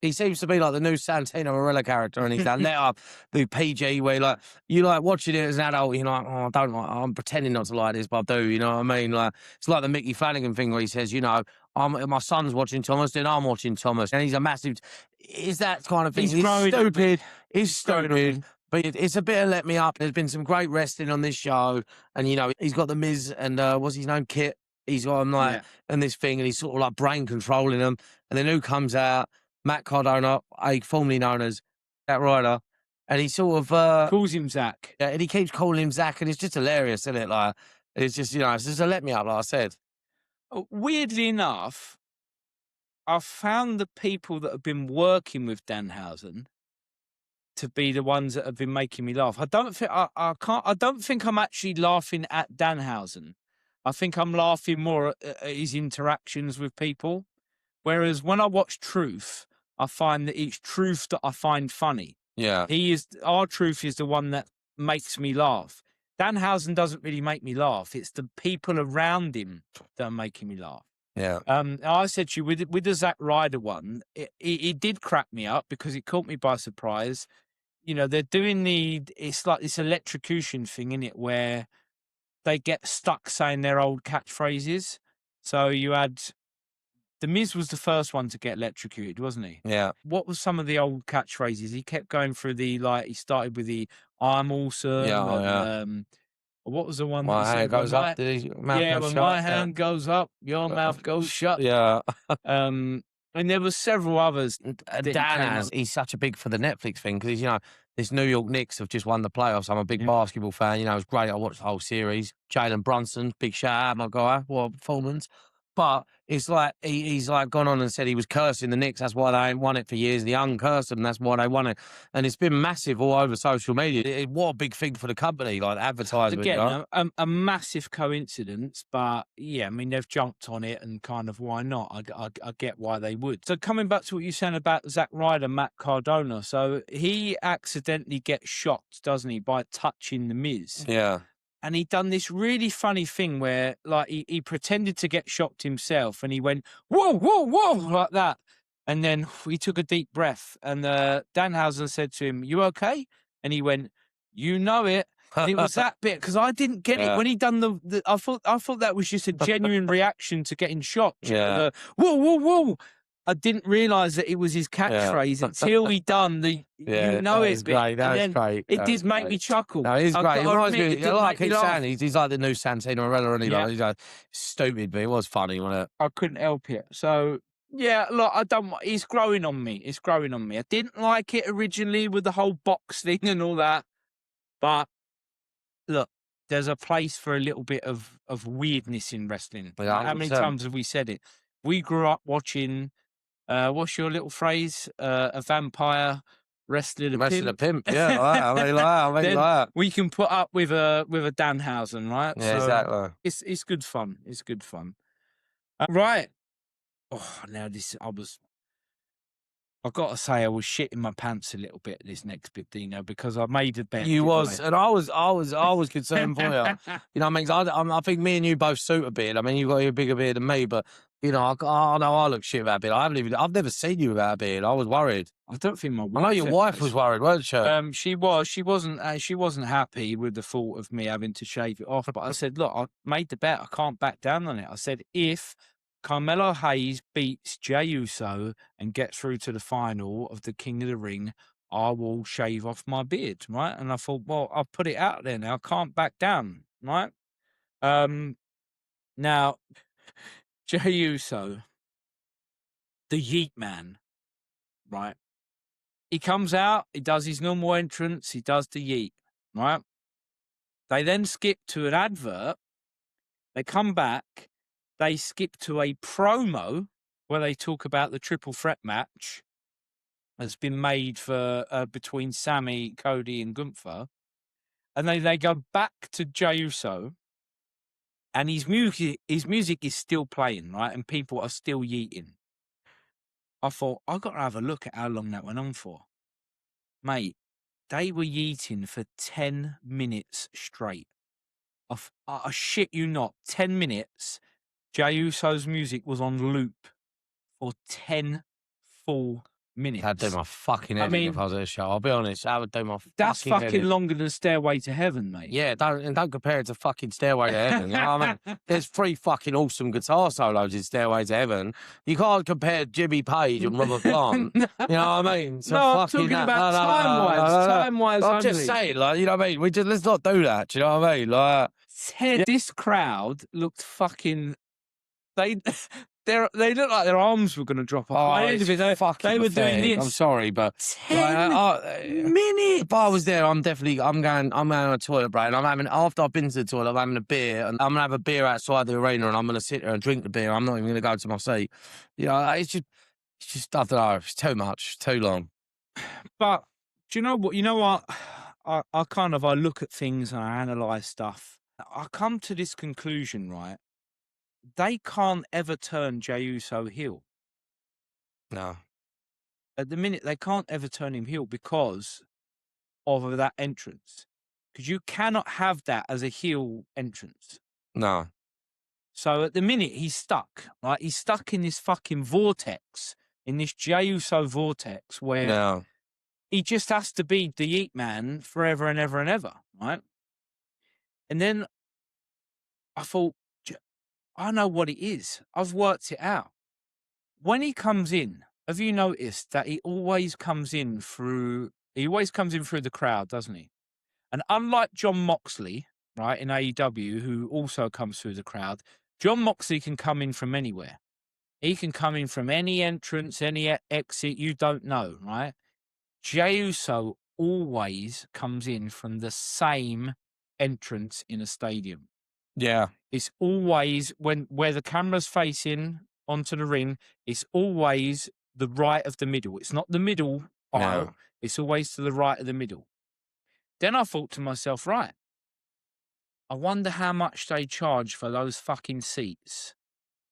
He seems to be like the new Santino Marella character, and he's that let up the PG where you watching it as an adult. You're like, oh, I don't like. I'm pretending not to like this, but I do. You know what I mean? Like it's like the Mickey Flanagan thing where he says, my son's watching Thomas, then I'm watching Thomas, and he's a massive. Is that kind of thing? He's growing. Stupid. He's stupid. But it's a bit of let me up. There's been some great wrestling on this show, and he's got the Miz and what's his name, Kit. He's got him and this thing, and he's sort of like brain controlling them. And then who comes out? Matt Cardona, formerly known as Zack Ryder, and he sort of Calls him Zach. Yeah, and he keeps calling him Zach, and it's just hilarious, isn't it? Like it's just it's just a let me up, like I said. Weirdly enough, I've found the people that have been working with Danhausen to be the ones that have been making me laugh. I don't think I'm actually laughing at Danhausen. I think I'm laughing more at his interactions with people. Whereas when I watch Truth, I find that it's Truth that I find funny. Yeah. Our Truth is the one that makes me laugh. Danhausen doesn't really make me laugh. It's the people around him that are making me laugh. Yeah. I said to you with the Zack Ryder one, it did crack me up because it caught me by surprise. They're doing it's like this electrocution thing, in it, where they get stuck saying their old catchphrases. So you had The Miz was the first one to get electrocuted, wasn't he? Yeah. What was some of the old catchphrases? He kept going through he started with the "I'm awesome." Yeah, What was the one? My that he hand said, goes up. when my hand goes up, your mouth goes shut. Yeah. And there were several others. He's such a big for the Netflix thing because this New York Knicks have just won the playoffs. I'm a big basketball fan. It was great. I watched the whole series. Jalen Brunson, big shout out, my guy. What performance. But it's like he's gone on and said he was cursing the Knicks. That's why they ain't won it for years. The uncursed them. That's why they won it. And it's been massive all over social media. What a big thing for the company, like advertisement. Again, a massive coincidence, but yeah, I mean, they've jumped on it and kind of why not? I get why they would. So coming back to what you're saying about Zack Ryder, Matt Cardona. So he accidentally gets shocked, doesn't he, by touching the Miz? Yeah. And he done this really funny thing where, like, he pretended to get shocked himself, and he went, whoa, whoa, whoa, like that. And then he took a deep breath, and Danhausen said to him, "You okay?" And he went, "You know it." And it was that bit, because I didn't get it when he done I thought that was just a genuine reaction to getting shocked. Yeah. Whoa, whoa, whoa. I didn't realise that it was his catchphrase until he done the "you know it" bit. Great. That was great. It did make me chuckle. No, he's great. It reminds me, like I keep saying, laugh. he's like the new Santino Marella, and he's like stupid, but it was funny, wasn't it? I couldn't help it. So yeah, look, he's growing on me. It's growing on me. I didn't like it originally with the whole box thing and all that, but look, there's a place for a little bit of weirdness in wrestling. Yeah, how many times have we said it? We grew up watching. What's your little phrase? A vampire wrestling a pimp. Yeah, I mean, that. We can put up with a Danhausen, right? Yeah, so exactly. It's good fun. It's good fun. Right. Oh, now I've got to say I was shitting my pants a little bit this next bit, Dino, because I made a bet. You was, and I was concerned for you. I mean, I think me and you both suit a beard. I mean, you got a bigger beard than me, but I know I look shit without a beard. I've never seen you without a beard. I was worried. I don't think my wife. I know your wife was worried, wasn't she? She wasn't happy with the thought of me having to shave it off. But I said, look, I made the bet. I can't back down on it. I said, if Carmelo Hayes beats Jey Uso and gets through to the final of the King of the Ring, I will shave off my beard, right? And I thought, well, I'll put it out there now. I can't back down, right? Now, Jey Uso, the Yeet Man, right? He comes out, he does his normal entrance, he does the Yeet, right? They then skip to an advert. They come back, they skip to a promo where they talk about the triple threat match that's been made for between Sami, Cody, and Gunther. And then they go back to Jey Uso, and his music is still playing, right? And people are still yeeting. I thought, I've got to have a look at how long that went on for. Mate, they were yeeting for 10 minutes straight. I shit you not, 10 minutes. Jey Uso's music was on loop for 10 full minutes. That'd do my fucking head in if I was at a show. I'll be honest, that would do my That's fucking head fucking in. longer than Stairway to Heaven, mate. Yeah, don't compare it to fucking Stairway to Heaven. You know what I mean? There's 3 fucking awesome guitar solos in Stairway to Heaven. You can't compare Jimmy Page and Robert Plant. You know what I mean? So no, I'm talking about time-wise. Time-wise, I'm just saying, like, you know what I mean? Let's not do that. Do you know what I mean? Like, this crowd looked fucking. They looked like their arms were going to drop off. Oh, they were doing this. I'm sorry, but 10 minutes. If I was there, I'm going on a toilet break. And after I've been to the toilet, I'm having a beer, and I'm gonna have a beer outside the arena, and I'm gonna sit there and drink the beer. I'm not even gonna go to my seat. You know, it's just I don't know. It's too much, too long. But do you know what? You know what? I look at things and I analyze stuff. I come to this conclusion, right? They can't ever turn Jey Uso heel. No. At the minute, they can't ever turn him heel because of that entrance. Because you cannot have that as a heel entrance. No. So at the minute, he's stuck, right? He's stuck in this fucking vortex, in this Jey Uso vortex where he just has to be the Yeet Man forever and ever and ever, right? And then I thought, I know what it is. I've worked it out. When he comes in, have you noticed that he always comes in through the crowd, doesn't he? And unlike John Moxley, right, in AEW, who also comes through the crowd, John Moxley can come in from anywhere. He can come in from any entrance, any exit, you don't know, right? Jey Uso always comes in from the same entrance in a stadium. Yeah. It's always where the camera's facing onto the ring, it's always the right of the middle. It's not the middle aisle. No. It's always to the right of the middle. Then I thought to myself, right, I wonder how much they charge for those fucking seats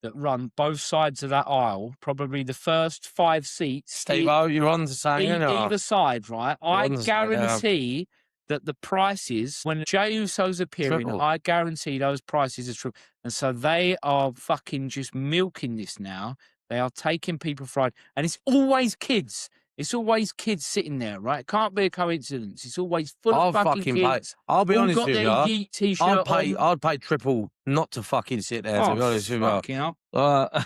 that run both sides of that aisle, probably the first 5 seats. Steve-O, you're on to saying either side, right? I guarantee that the prices, when Jey Uso's appearing, triple. I guarantee those prices are true. And so they are fucking just milking this now. They are taking people for ride. And it's always kids. It's always kids sitting there, right? It can't be a coincidence. It's always full of fucking kids. I'll be honest with you. Yeet t-shirt I'd pay triple not to fucking sit there, to be honest with you. I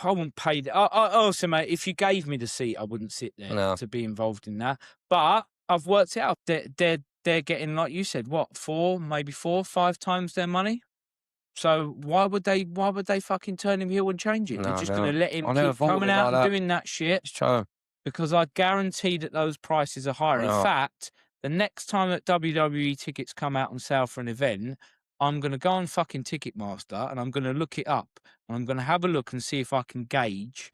wouldn't pay that. Also, mate, if you gave me the seat, I wouldn't sit there to be involved in that. But I've worked it out. They're getting, like you said, what, 4, 5 times their money? So why would they fucking turn him heel and change it? They're just going to let him keep coming out and doing that shit. It's true. Because I guarantee that those prices are higher. In fact, the next time that WWE tickets come out on sale for an event, I'm going to go on fucking Ticketmaster and I'm going to look it up. And I'm going to have a look and see if I can gauge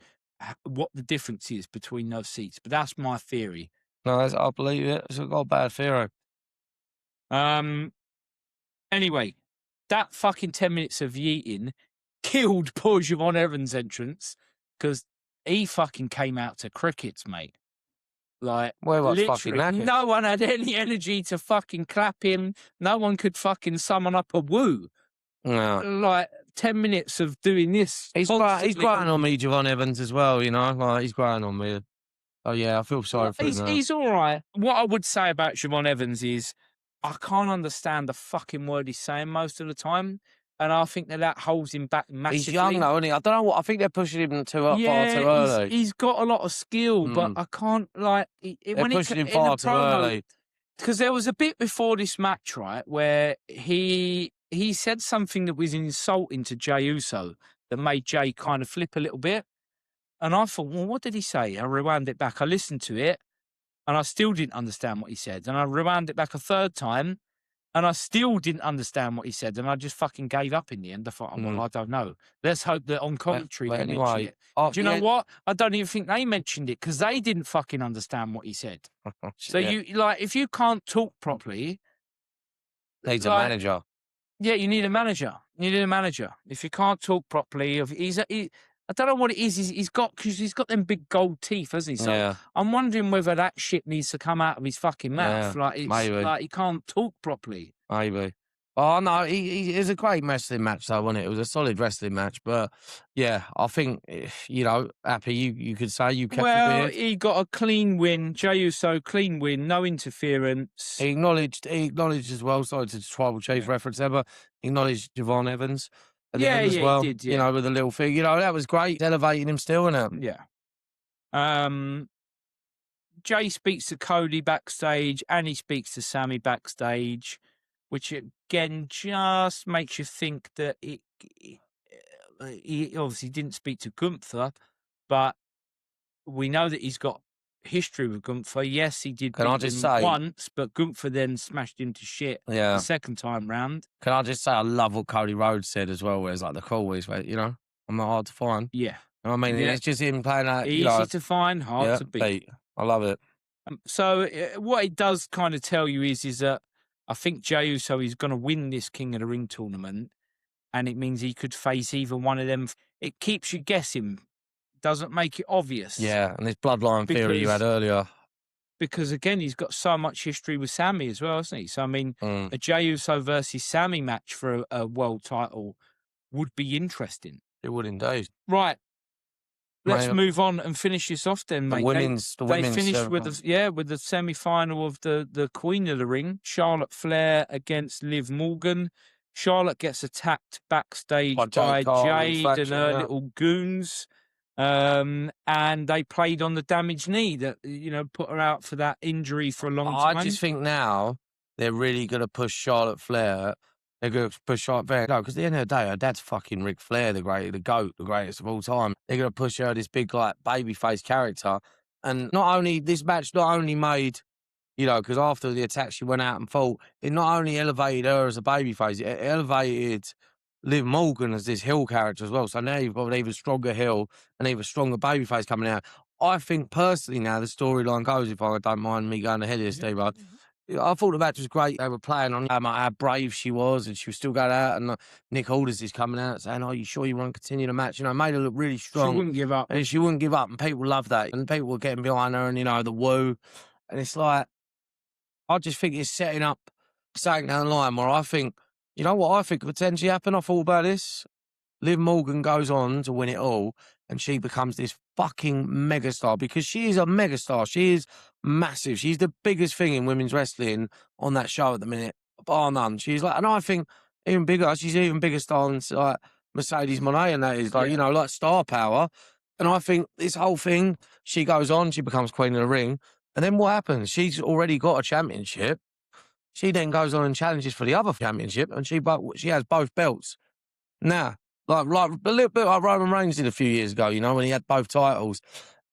what the difference is between those seats. But that's my theory. No, I believe it. It's got a bad theory. Anyway, that fucking 10 minutes of yeeting killed poor Javon Evans' entrance because he fucking came out to crickets, mate. Like, literally, no one had any energy to fucking clap him. No one could fucking summon up a woo. No. Like, 10 minutes of doing this. He's growing on me, Javon Evans, as well, you know? Like, he's growing on me. Oh, yeah, I feel sorry for him. He's all right. What I would say about Javon Evans is I can't understand the fucking word he's saying most of the time. and I think that holds him back massively. He's young though, isn't he? I don't know what. I think they're pushing him far Yeah, too early. he's got a lot of skill, but I can't like They're when pushing him in far the too promo, early. because there was a bit before this match, right, where he said something that was insulting to Jey Uso that made Jey kind of flip a little bit, and I thought, well, what did he say? I rewound it back. I listened to it, and I still didn't understand what he said, and I rewound it back a third time. And I still didn't understand what he said, and I just fucking gave up in the end. I thought, oh, well, I don't know. Let's hope that on commentary they mention it. Do you know what? I don't even think they mentioned it because they didn't fucking understand what he said. So you like, if you can't talk properly, needs a manager. Yeah, you need a manager. You need a manager. If you can't talk properly, I don't know what it is. He's got them big gold teeth, hasn't he? So I'm wondering whether that shit needs to come out of his fucking mouth. Yeah, like it's maybe. like he can't talk properly. Maybe. Oh no, it was a great wrestling match though, wasn't it? It was a solid wrestling match, but yeah, I think Happy, you could say you kept your beard. He got a clean win. Jey Uso, clean win, no interference. He acknowledged as well. Sorry to Tribal Chief reference there, but he acknowledged Javon Evans at the end as well. He did, you know, with a little thing. You know, that was great. Elevating him still, isn't it? Yeah. Jey speaks to Cody backstage, and he speaks to Sami backstage, which again just makes you think that he obviously didn't speak to Gunther, but we know that he's got history with Gunther. Yes, he did beat him once, but Gunther then smashed him to shit the second time round. Can I just say I love what Cody Rhodes said as well, where it's like the cool ways, you know, I'm not hard to find. Yeah. You know what I mean? It's just him playing that. Easy to find, hard to beat. I love it. So what it does kind of tell you is that I think Jey Uso is going to win this King of the Ring tournament, and it means he could face either one of them. It keeps you guessing, doesn't make it obvious. Yeah, and this bloodline theory you had earlier. Because again, he's got so much history with Sami as well, hasn't he? So I mean, a Jey Uso versus Sami match for a world title would be interesting. It would indeed. Right. Let's move on and finish this off then, mate. They finished with the semi-final of the Queen of the Ring, Charlotte Flair against Liv Morgan. Charlotte gets attacked backstage by Jade and her little goons, and they played on the damaged knee that put her out for that injury for a long time. I just think now they're really going to push Charlotte Flair. They're going to push Charlotte Flair. No, because at the end of the day, her dad's fucking Ric Flair, the GOAT, the greatest of all time. They're going to push her, this big, like, babyface character. And this match not only made, because after the attack, she went out and fought. It not only elevated her as a babyface, it elevated Liv Morgan as this heel character as well. So now you've got an even stronger heel and even stronger babyface coming out. I think personally now the storyline goes, if I don't mind me going ahead here, Steve, I thought the match was great. They were playing on how brave she was, and she was still going out. And Nick Aldis is coming out saying, "Are you sure you want to continue the match?" Made her look really strong. She wouldn't give up, and she wouldn't give up, and people loved that. And people were getting behind her, and the woo. And it's like, I just think it's setting up something down the line where I think, what I think could potentially happen. I thought about this. Liv Morgan goes on to win it all, and she becomes this fucking megastar because she is a megastar. She is massive. She's the biggest thing in women's wrestling on that show at the minute, bar none. She's like, and I think even bigger. She's even bigger star than like Mercedes Moné, and that is like like star power. And I think this whole thing, she goes on, she becomes Queen of the Ring, and then what happens? She's already got a championship. She then goes on and challenges for the other championship, and she has both belts. Now, like a little bit like Roman Reigns did a few years ago, when he had both titles.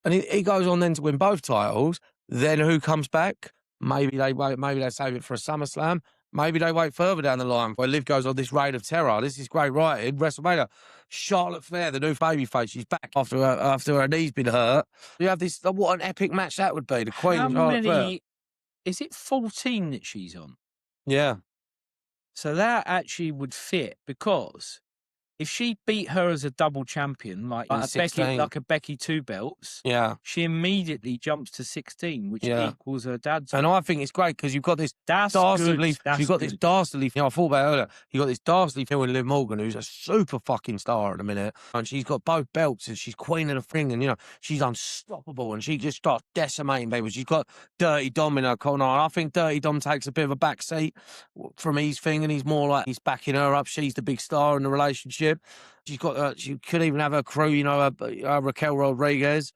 And he goes on then to win both titles. Then who comes back? Maybe they wait, maybe they save it for a SummerSlam. Maybe they wait further down the line where Liv goes on this reign of terror. This is great writing. WrestleMania. Charlotte Flair, the new babyface, she's back after her knee's been hurt. You have this, what an epic match that would be. The Queen of Charlotte Flair. Is it 14 that she's on? Yeah. So that actually would fit because if she beat her as a double champion, like In a Becky, 16. like a Becky 2 belts, Yeah. she immediately jumps to 16, which Yeah. equals her dad's. And I think it's great because you've got this That's dastardly, good. That's you've got good. this dastardly, I thought about it earlier, you've got this dastardly thing with Liv Morgan, who's a super fucking star at the minute, and she's got both belts, and she's queen of the ring, and, you know, she's unstoppable, and she just starts decimating people. She's got Dirty Dom in her corner, and I think Dirty Dom takes a bit of a back seat from his thing, and he's more like, he's backing her up. She's the big star in the relationship. She's got, she could even have her crew, you know, Raquel Rodriguez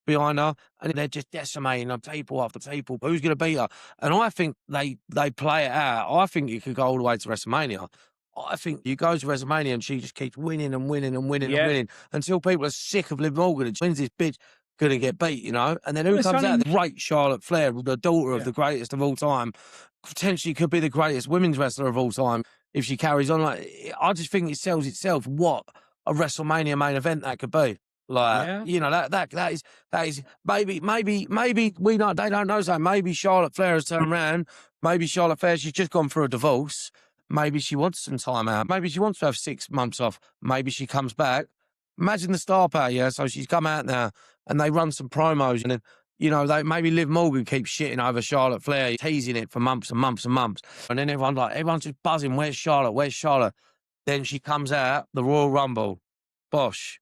behind her, and they're just decimating her people after people. Who's going to beat her? And I think they play it out. I think you could go all the way to WrestleMania. I think you go to WrestleMania and she just keeps winning and winning and winning and winning until people are sick of Liv Morgan. And when's this bitch going to get beat, you know? And then who comes out? The great Charlotte Flair, the daughter of the greatest of all time, potentially could be the greatest women's wrestler of all time if she carries on. Like, I just think it sells itself what a WrestleMania main event that could be. Like, you know, that is maybe we don't, they don't know so. Maybe Charlotte Flair has turned around. Maybe Charlotte Flair, she's just gone through a divorce. Maybe she wants some time out. Maybe she wants to have 6 months off. Maybe she comes back. Imagine the star power, yeah. So she's come out now and they run some promos, and then, you know, they maybe Liv Morgan keeps shitting over Charlotte Flair, teasing it for months and months and months. And then everyone's just buzzing, where's Charlotte? Where's Charlotte? Then she comes out, the Royal Rumble. Bosh.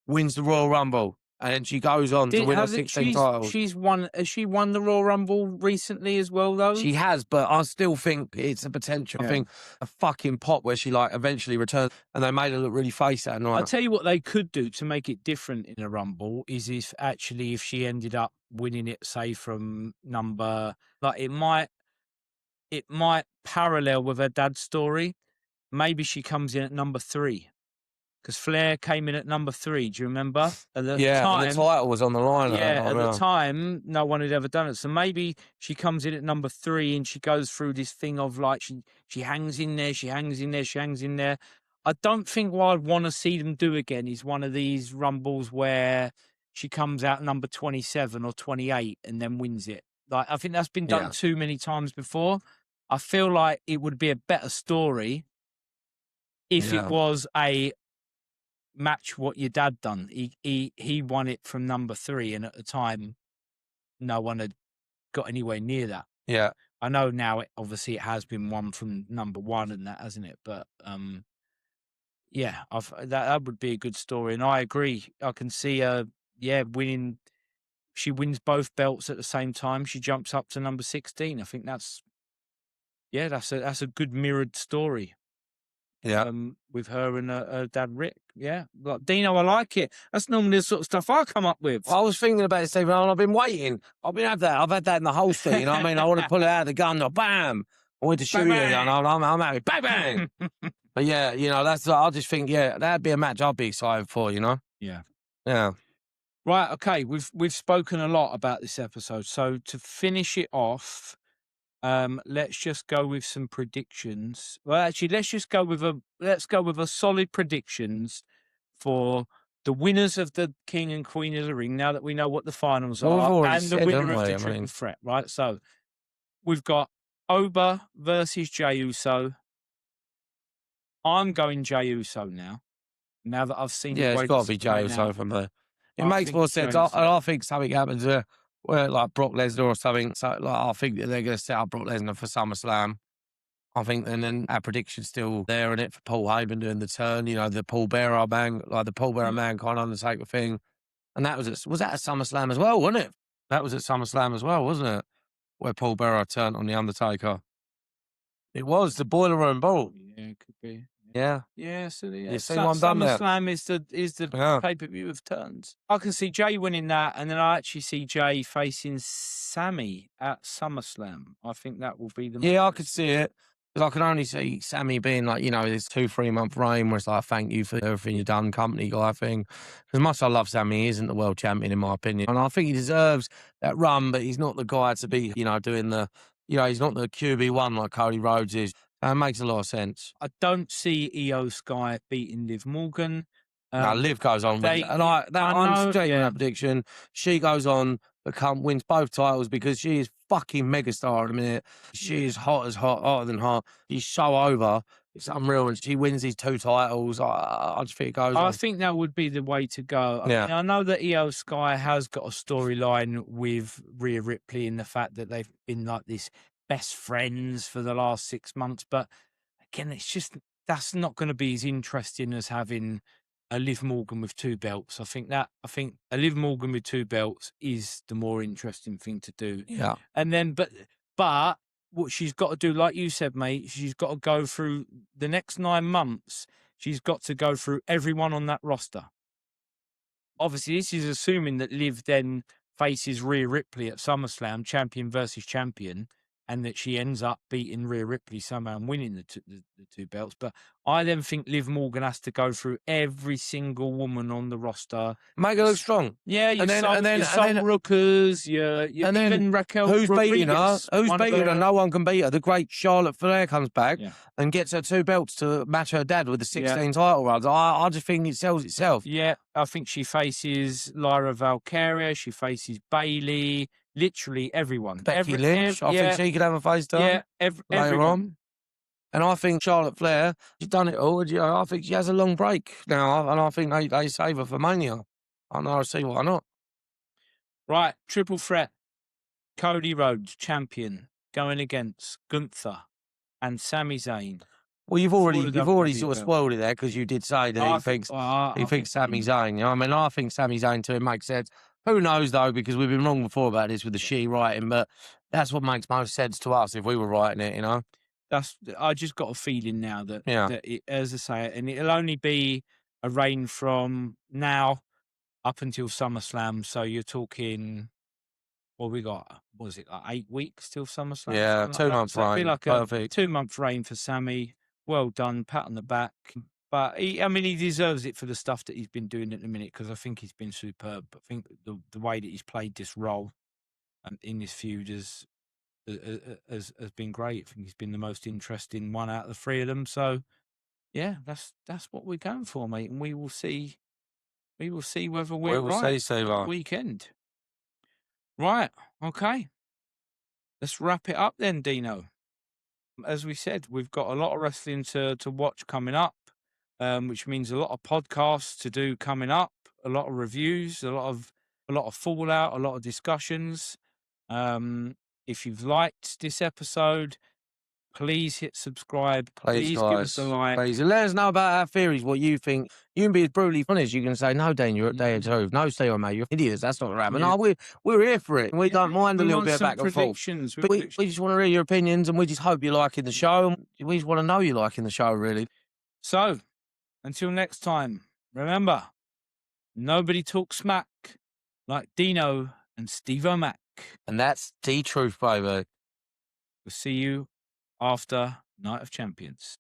Wins the Royal Rumble, and then she goes on to win her 16 titles. Has she won the Royal Rumble recently as well, though? She has, but I still think it's a potential. I think a fucking pop where she like eventually returns, and they made her look really face that night. I'll tell you what they could do to make it different in a Rumble is if she ended up winning it, say from number, like it might parallel with her dad's story. Maybe she comes in at number 3. Because Flair came in at number 3, do you remember? At the time, and the title was on the line. At the time, no one had ever done it. So maybe she comes in at number 3 and she goes through this thing of like she hangs in there, she hangs in there, she hangs in there. I don't think what I'd want to see them do again is one of these Rumbles where she comes out number 27 or 28 and then wins it. Like, I think that's been done too many times before. I feel like it would be a better story if it was a match what your dad done. He won it from number 3, and at the time, no one had got anywhere near that. Yeah, I know now. Obviously, it has been won from number 1 and that, hasn't it? But that would be a good story, and I agree. I can see her, winning. She wins both belts at the same time. She jumps up to number 16. I think that's a good mirrored story. Yeah. With her and her dad Rick. Yeah. Like, Dino, I like it. That's normally the sort of stuff I come up with. I was thinking about it, Stephen, and I've been waiting. I've had that in the holster, you know what I mean? I want to pull it out of the gun, bam! I went to shoot you, and I'm happy. Bang, bang! But yeah, you know, I just think, that'd be a match I'd be excited for, you know? Yeah. Yeah. Right, okay. We've spoken a lot about this episode. So to finish it off, let's just go with some predictions. Well, actually, let's go with a solid predictions for the winners of the King and Queen of the Ring. Now that we know what the finals are, and the winner of the Triple Threat, right? So we've got Oba versus Jey Uso. I'm going Jey Uso now. Now that I've seen, it's got to be Jey Uso for me. It makes more sense. I think something happens where like Brock Lesnar or something. So like, I think that they're going to set up Brock Lesnar for SummerSlam. I think, and then our prediction's still there in it for Paul Heyman doing the turn. You know, the Paul Bearer man, like the Paul Bearer man kind of Undertaker thing. And that was at SummerSlam as well, wasn't it? That was at SummerSlam as well, wasn't it? Where Paul Bearer turned on the Undertaker. It was the Boiler Room Brawl. Yeah, it could be. Yeah. Yeah, so you see what I'm done there? SummerSlam is the pay-per-view of turns. I can see Jey winning that, and then I actually see Jey facing Sami at SummerSlam. I think that will be the match. Yeah, I could see it. Because I can only see Sami being like, you know, this 2-3 month reign where it's like, thank you for everything you've done, company guy thing. As much as I love Sami, he isn't the world champion in my opinion. And I think he deserves that run, but he's not the guy to be, you know, doing the, you know, he's not the QB1 like Cody Rhodes is. That makes a lot of sense. I don't see Io Sky beating Liv Morgan. No, Liv goes on. I'm straight in that prediction. She goes on, wins both titles because she is fucking megastar at the minute. She is hotter than hot. She's so over. It's unreal. And she wins these 2 titles. I just think it goes I on. think that would be the way to go. Yeah. I mean, I know that Io Sky has got a storyline with Rhea Ripley in the fact that they've been like this best friends for the last 6 months, but again, it's just that's not going to be as interesting as having a Liv Morgan with 2 belts. I think a Liv Morgan with 2 belts is the more interesting thing to do. Yeah. And then, but what she's got to do, like you said, mate, she's got to go through the next 9 months. She's got to go through everyone on that roster. Obviously, this is assuming that Liv then faces Rhea Ripley at SummerSlam, champion versus champion, and that she ends up beating Rhea Ripley somehow and winning the 2 belts. But I then think Liv Morgan has to go through every single woman on the roster. Make her look strong. Yeah, your And then Rookers, your and then even Raquel who's beating her? Rodriguez, Who's one of beating her? her- No one can beat her. The great Charlotte Flair comes back Yeah. and gets her 2 belts to match her dad with the 16 Yeah. title runs. I just think it sells itself. Yeah, I think she faces Lyra Valkyria. She faces Bailey. Literally everyone. Becky Lynch. I think she could have a face turn. Yeah, later everyone. on. And I think Charlotte Flair, she's done it all. I think she has a long break now, and I think they save her for Mania. I see why not. Right, triple threat. Cody Rhodes, champion, going against Gunther and Sami Zayn. Well, you've already sort of belt. spoiled it there because you did say that he thinks Sami Zayn. You know what I mean? I think Sami Zayn to him makes sense. Who knows though? Because we've been wrong before about this with the she writing, but that's what makes most sense to us if we were writing it. You know? I just got a feeling now that, Yeah. that it, as I say, and it'll only be a reign from now up until SummerSlam. So you're talking, what we got? What was it, like 8 weeks till SummerSlam? Yeah, Something 2 like that. months So it'll be reign. like a Perfect. 2-month reign for Sami. Well done, pat on the back. But he deserves it for the stuff that he's been doing at the minute because I think he's been superb. I think the way that he's played this role in this feud has been great. I think he's been the most interesting one out of the 3 of them. So yeah, that's what we're going for, mate. And we will see whether we're right We will see, this weekend. Right, okay. Let's wrap it up then, Dino. As we said, we've got a lot of wrestling to watch coming up, which means a lot of podcasts to do coming up, a lot of reviews, a lot of fallout, a lot of discussions. If you've liked this episode, please hit subscribe. Please give us a like. Please. And let us know about our theories, what you think. You can be as brutally honest. You can say, no, Dane, you're at Day of Truth. No, Steve O'Mac, you're idiots. That's not going to happen. Yeah. No, we're here for it. We don't mind a We little want bit of some back and forth. predictions. But we just want to hear your opinions, and we just hope you're liking the show. We just want to know you're liking the show, really. So, until next time, remember, nobody talks smack like Dino and Steve O'Mac. And that's D-Truth, baby. We'll see you after Night of Champions.